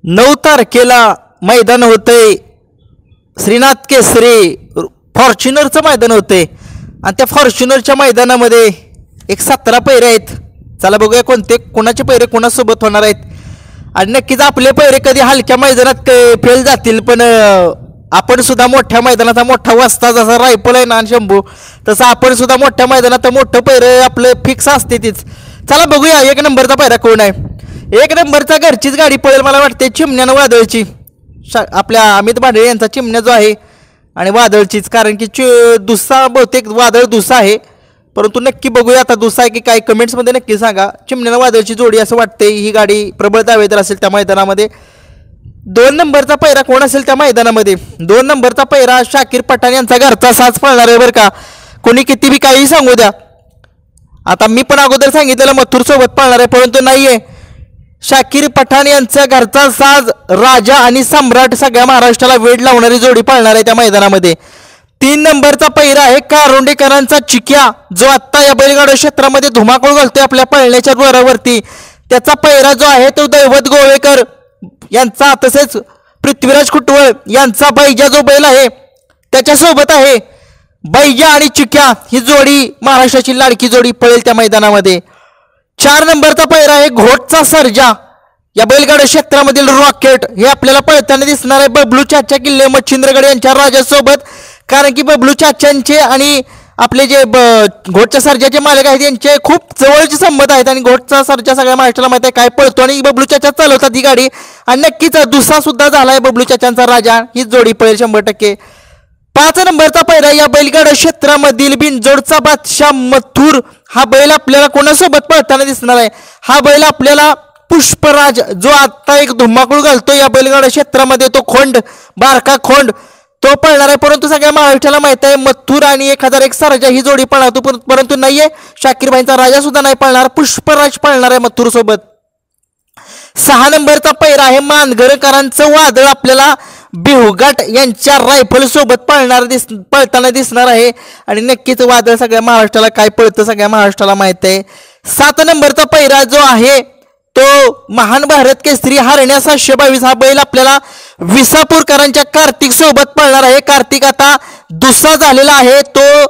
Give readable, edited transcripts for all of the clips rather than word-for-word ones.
9 तारखेला मैदान होतंय श्रीनाथ केसरी फॉर्च्युनरचं मैदान होतंय आणि त्या फॉर्च्युनरच्या मैदानामध्ये एक 17 पैरे आहेत. चला बघूया कोणते कोणाचे पैरे कोणासोबत होणार आहेत. आणि नक्कीच आपले पैरे कधी हलक्या मैदानात फेल जातील, पण आपण सुद्धा मोठ्या मैदानाचा मोठा वाजता जसा रायफल आहे ना शंभू, तसं आपण सुद्धा मोठ्या मैदानात मोठं पैरे आपलं फिक्स असते तीच. चला बघूया एक नंबरचा पैरा कोण आहे. एक नंबरचा घरचीच गाडी पळेल मला वाटते, चिमण्यानं वादळची. आपल्या अमित भांडळे यांचा चिमण्या जो आहे आणि वादळचीच, कारण की दुसरा बहुतेक वादळ दुसरा आहे, परंतु नक्की बघूया आता दुसरा आहे की काय, कमेंट्समध्ये नक्की सांगा. चिमण्यानं वादळची जोडी असं वाटते ही गाडी प्रबळ दावेदार असेल त्या मैदानामध्ये. 2 नंबरचा पैरा कोण असेल त्या मैदानामध्ये. 2 नंबरचा पैरा शाकीर पठाण यांचा घरचा साज पळणार आहे बरं का. कोणी किती बी काही सांगू द्या, आता मी पण अगोदर सांगितलेलं मथुर सोबत पळणार आहे, परंतु नाहीये. शाकीर पठाण यांचा घरचा साज राजा आणि सम्राट सगळ्या महाराष्ट्राला वेड लावणारी जोडी पळणार आहे त्या मैदानामध्ये. 3 नंबरचा पैरा आहे कारोंडेकरांचा चिक्या, जो आत्ता या बैलगाडा क्षेत्रामध्ये धुमाकूळ घालतोय आपल्या पळण्याच्या जोरावरती. त्याचा पैरा जो आहे तो दैवत गोवेकर यांचा, तसेच पृथ्वीराज कुटवळ यांचा बैजा जो बैल आहे त्याच्यासोबत आहे. बैजा आणि चिक्या ही जोडी महाराष्ट्राची लाडकी जोडी पळेल त्या मैदानामध्ये. 4 नंबरचा पैरा आहे घोटचा सर्जा, या बैलगाडा क्षेत्रामधील रॉकेट हे आपल्याला पळताना दिसणार आहे बबलू चाचा किल्ले मच्छिंद्रगड यांच्या राजासोबत. कारण की बबलू चाचांचे आणि आपले जे घोटच्या सर्जाचे मालक आहेत यांचे खूप जवळचे संबंध आहेत, आणि घोटचा सर्जा सगळ्या महाराष्ट्राला माहिती आहे काय पळतो, आणि बबलू चाचा चालवतात ही गाडी. आणि नक्कीच दुसरा सुद्धा झाला आहे बबलू चाचांचा राजा, ही जोडी पळेल 100%. 5 नंबरचा पैरा या बैलगाडा क्षेत्रामधील बिनजोडचा बादशाह मथुर, हा बैल आपल्याला कोणासोबत पळताना दिसणार आहे. हा बैल आपल्याला पुष्पराज, जो आता एक धुमाकूळ घालतो या बैलगाडा क्षेत्रामध्ये, तो खोंड बारका खोंड तो पळणार आहे. परंतु सगळ्या महाराष्ट्राला माहित आहे मथुर आणि 1001 सर्जा ही जोडी पळणार, परंतु नाहीये शाकीरबाईंचा राजा सुद्धा नाही पळणार, पुष्पराज पळणार आहे मथुर सोबत. 6 नंबरचा पैरा आहे मानगरकरांचं वादळ, आपल्याला बिहुगाट यांच्या रायफल सोबत पळताना दिसणार आहे. आणि नक्कीच वादळ सगळ्या महाराष्ट्राला काय पळतं सगळ्या महाराष्ट्राला माहित आहे. 7 नंबरचा पैरा जो आहे तो महान भारत केसरी हरण्या 722, हा बैल आपल्याला विसापूरकरांच्या कार्तिक सोबत पळणार आहे. कार्तिक आता दुसरा झालेला आहे, तो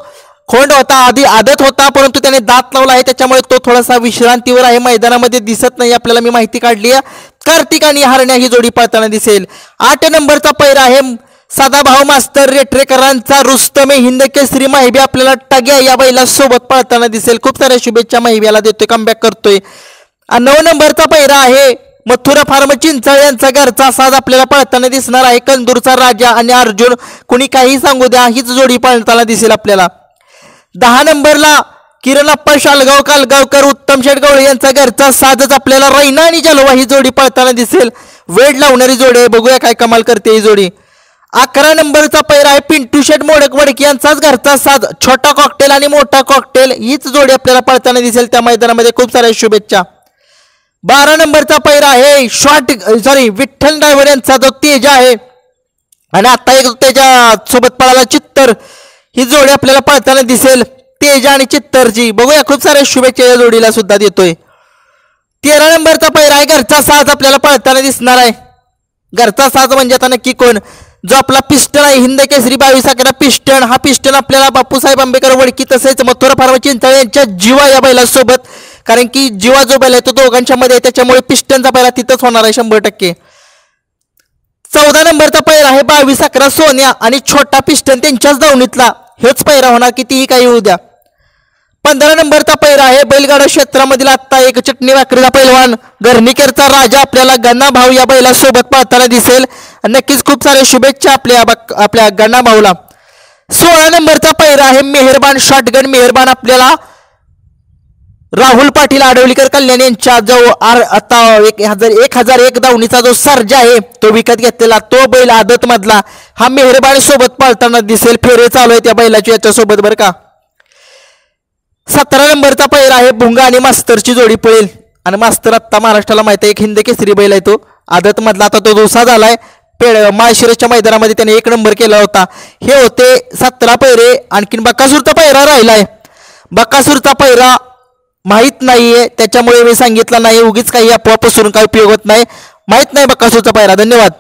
खोंड होता, आधी आदत होता, परंतु त्याने दात लावला आहे, त्याच्यामुळे तो थोडासा विश्रांतीवर आहे, मैदानामध्ये दिसत नाही आपल्याला, मी माहिती काढली आहे. कार्तिक आणि हरण्या ही जोडी पळताना दिसेल. 8 नंबरचा पैरा आहे सदाभाऊ मास्तर रेटरेकरांचा रुस्तमे हिंद केसरी माहिबी, आपल्याला टग्या या बैला सोबत पळताना दिसेल. खूप साऱ्या शुभेच्छा माहिब्याला देतोय, कमबॅक करतोय. 9 नंबरचा पैरा आहे मथुरा फार्म चिंचळ यांचा घरचा साज, आपल्याला पळताना दिसणार आहे कंदूरचा राजा आणि अर्जुन, कुणी काही सांगू द्या हीच जोडी पळताना दिसेल आपल्याला. 10 नंबरला किरणप्पा शालगाव कालगावकर उत्तम शेठ गवळे यांचा घरचा साजच आपल्याला रैना आणि जलवा ही जोडी पळताना दिसेल. वेड लावणारी जोडी आहे, बघूया काय कमाल करते ही जोडी. 11 नंबरचा पैरा आहे पिंटू शेठ मोडक वडकी यांचाच घरचा साज, छोटा कॉकटेल आणि मोठा कॉकटेल हीच जोडी आपल्याला पळताना दिसेल त्या मैदानामध्ये. खूप साऱ्या शुभेच्छा. 12 नंबरचा पैरा आहे विठ्ठल ड्रायव्हर यांचा जो तेजा आहे, आणि आता एक त्याच्या सोबत पळाला चित्तर, ही जोडी आपल्याला पळताना दिसेल तेजा आणि चित्तरची. बघूया खूप साऱ्या शुभेच्छा या जोडीला सुद्धा देतोय. 13 नंबरचा पैरा आहे घरचा साज, आपल्याला पळताना दिसणार आहे. घरचा साज म्हणजे आता नक्की कोण, जो आपला पिस्टन आहे हिंद केसरी 22 पिस्टन, हा पिस्टन आपल्याला बापूसाहेब आंबेडकर वडकी तसेच मथुरा फार्म चिंचळ यांच्या जीवा या बैलासोबत, कारण की जीवा जो बैल आहे तो दोघांच्या मध्ये आहे, त्याच्यामुळे पिस्टनचा पैरा तिथंच होणार आहे 100%. 14 नंबरचा पैरा आहे 22 सोन्या आणि छोटा पिस्टन त्यांच्याच दावणीतला, हेच पैरा होणार कितीही काही होऊ द्या. 15 नंबरचा पैरा आहे बैलगाडा क्षेत्रामधील आत्ता एक चटणी भाकरीचा पैलवान घरणीकरचा राजा, आपल्याला गन्ना भाऊ या बैलासोबत पळताना दिसेल. नक्कीच खूप साऱ्या शुभेच्छा आपल्या गन्ना भाऊला. 16 नंबरचा पैरा आहे मेहरबान शॉटगन मेहरबान, आपल्याला राहुल पाटील आडवलीकर कल्याण यांच्या जो आता 1001 दावणीचा जो सर्जा आहे तो विकत घेतलेला, तो बैल आदत मधला, हा मेहरबान सोबत पळताना दिसेल. फेरे चालू आहे त्या बैलाची याच्यासोबत बरं का. 17 नंबरचा पैरा आहे भुंगा आणि मास्तरची जोडी पळेल, आणि मास्तर आत्ता महाराष्ट्राला माहिती आहे एक हिंद केसरी बैल आहे, तो आदत मधला, आता तो दुसरा झालाय. माळशिरसच्या मैदानामध्ये त्याने 1 नंबर केला होता. हे होते 17 पैरे. आणखीन बकासूरचा पैरा राहिलाय, बकासूरचा पैरा माहीत नाहीये, त्याच्यामुळे मी सांगितलं नाही, उगीच काही अफवा पसरून काही उपयोग होत नाही. माहीत नाही बकासूरचा पायरा. धन्यवाद.